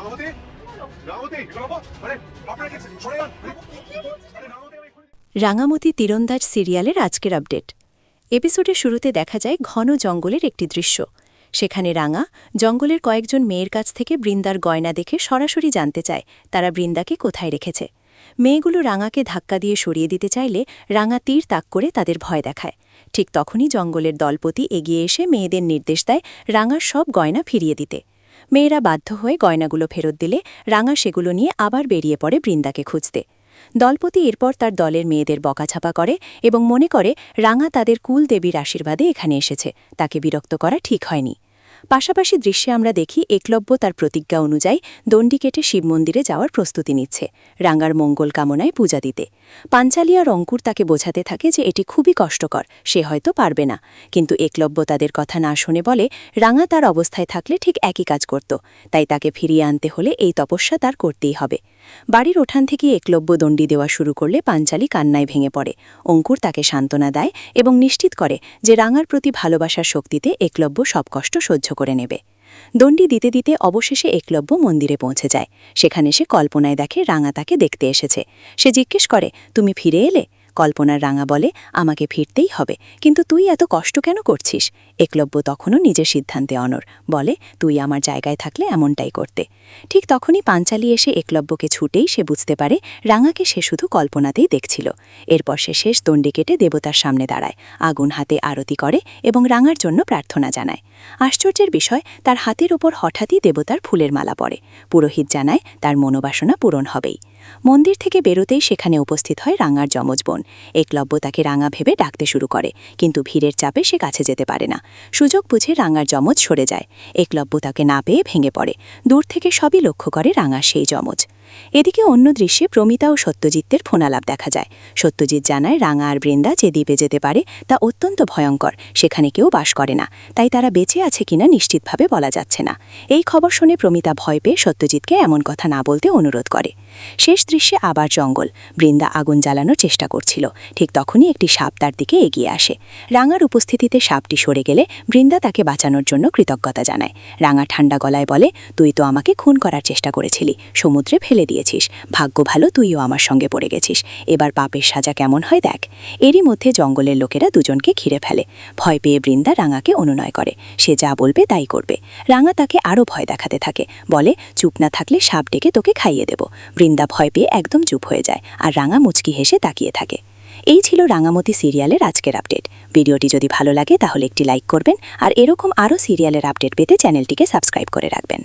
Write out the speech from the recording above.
রাঙামাটি রাঙামাটি মানে আপনারা কি সরে যান রাঙামতি তীরন্দাজ সিরিয়ালের আজকের আপডেট। এপিসোডের শুরুতে দেখা যায় ঘন জঙ্গলের একটি দৃশ্য। সেখানে রাঙা জঙ্গলের কয়েকজন মেয়ের কাছ থেকে বৃন্দার গয়না দেখে সরাসরি জানতে চায় তারা বৃন্দাকে কোথায় রেখেছে। মেয়েগুলো রাঙাকে ধাক্কা দিয়ে সরিয়ে দিতে চাইলে রাঙা তীর তাক করে তাদের ভয় দেখায়। ঠিক তখনই জঙ্গলের দলপতি এগিয়ে এসে মেয়েদের নির্দেশ দেয় রাঙার সব গয়না ফিরিয়ে দিতে। মেয়েরা বাধ্য হয়ে গয়নাগুলো ফেরত দিলে রাঙা সেগুলো নিয়ে আবার বেরিয়ে পড়ে বৃন্দাকে খুঁজতে। দলপতি এরপর তার দলের মেয়েদের বকাঝাপা করে এবং মনে করে রাঙা তাদের কুল দেবীর আশীর্বাদে এখানে এসেছে, তাকে বিরক্ত করা ঠিক হয়নি। পাশাপাশি দৃশ্যে আমরা দেখি একলব্য তার প্রতিজ্ঞা অনুযায়ী দণ্ডি কেটে শিব মন্দিরে যাওয়ার প্রস্তুতি নিচ্ছে, রাঙার মঙ্গল কামনায় পূজা দিতে। পাঞ্চালি আর অঙ্কুর তাকে বোঝাতে থাকে যে এটি খুবই কষ্টকর, সে হয়তো পারবে না, কিন্তু একলব্য তাদের কথা না শুনে বলে রাঙা তার অবস্থায় থাকলে ঠিক একই কাজ করত, তাই তাকে ফিরিয়ে আনতে হলে এই তপস্যা তার করতেই হবে। বাড়ির ওঠান থেকে একলব্য দণ্ডি দেওয়া শুরু করলে পাঞ্চালি কান্নায় ভেঙে পড়ে। অঙ্কুর তাকে সান্ত্বনা দেয় এবং নিশ্চিত করে যে রাঙার প্রতি ভালোবাসার শক্তিতে একলব্য সব কষ্ট সহ্য করে নেবে। দণ্ডি দিতে দিতে অবশেষে একলব্য মন্দিরে পৌঁছে যায়। সেখানে সে কল্পনায় দেখে রাঙা তাকে দেখতে এসেছে। সে জিজ্ঞেস করে, তুমি ফিরে এলে? কল্পনার রাঙা বলে, আমাকে ফিরতেই হবে, কিন্তু তুই এত কষ্ট কেন করছিস? একলব্য তখনও নিজের সিদ্ধান্তে অনড়, বলে, তুই আমার জায়গায় থাকলে এমনটাই করতে। ঠিক তখনই পাঞ্চালি এসে একলব্যকে ছুটেই সে বুঝতে পারে রাঙাকে সে শুধু কল্পনাতেই দেখছিল। এরপর সে শেষ দণ্ডি কেটে দেবতার সামনে দাঁড়ায়, আগুন হাতে আরতি করে এবং রাঙার জন্য প্রার্থনা জানায়। আশ্চর্যের বিষয়, তার হাতের ওপর হঠাৎই দেবতার ফুলের মালা পড়ে। পুরোহিত জানায় তার মনোবাসনা পূরণ হবেই। মন্দির থেকে বেরোতেই সেখানে উপস্থিত হয় রাঙার যমজ বোন। একলব্য তাকে রাঙা ভেবে ডাকতে শুরু করে, কিন্তু ভিড়ের চাপে সে কাছে যেতে পারে না। সুযোগ বুঝে রাঙার যমজ সরে যায়। একলব্য তাকে না পেয়ে ভেঙে পড়ে। দূর থেকে সবই লক্ষ্য করে রাঙা সেই যমজ। এদিকে অন্য দৃশ্যে প্রমিতা ও সত্যজিতের ফোনালাপ দেখা যায়। সত্যজিৎ জানায় রাঙা আর বৃন্দা যে দ্বীপে যেতে পারে তা অত্যন্ত ভয়ঙ্কর, সেখানে কেউ বাস করে না, তাই তারা বেঁচে আছে কিনা নিশ্চিতভাবে বলা যাচ্ছে না। এই খবর শুনে প্রমিতা ভয় পেয়ে সত্যজিৎকে এমন কথা না বলতে অনুরোধ করে। শেষ দৃশ্যে আবার জঙ্গল। বৃন্দা আগুন জ্বালানোর চেষ্টা করছিল। ঠিক তখনই একটি সাপ তার দিকে এগিয়ে আসে। রাঙার উপস্থিতিতে সাপটি সরে গেলে বৃন্দা তাকে বাঁচানোর জন্য কৃতজ্ঞতা জানায়। রাঙা ঠান্ডা গলায় বলে, তুই তো আমাকে খুন করার চেষ্টা করেছিলি, সমুদ্রে ফেলে দিয়েছিস, ভাগ্য ভালো তুইও আমার সঙ্গে পড়ে গেছিস, এবার পাপের সাজা কেমন হয় দেখ। এরই মধ্যে জঙ্গলের লোকেরা দুজনকে ঘিরে ফেলে। ভয় পেয়ে বৃন্দা রাঙাকে অনুনয় করে, সে যা বলবে তাই করবে। রাঙা তাকে আরও ভয় দেখাতে থাকে, বলে, চুপ না থাকলে সাপ ডেকে তোকে খাইয়ে দেব। বৃন্দা ভয় পেয়ে একদম চুপ হয়ে যায়, আর রাঙা মুচকি হেসে তাকিয়ে থাকে। এই ছিল রাঙামতি সিরিয়ালের আজকের আপডেট। ভিডিওটি যদি ভালো লাগে তাহলে একটি লাইক করবেন, আর এরকম আরও সিরিয়ালের আপডেট পেতে চ্যানেলটিকে সাবস্ক্রাইব করে রাখবেন।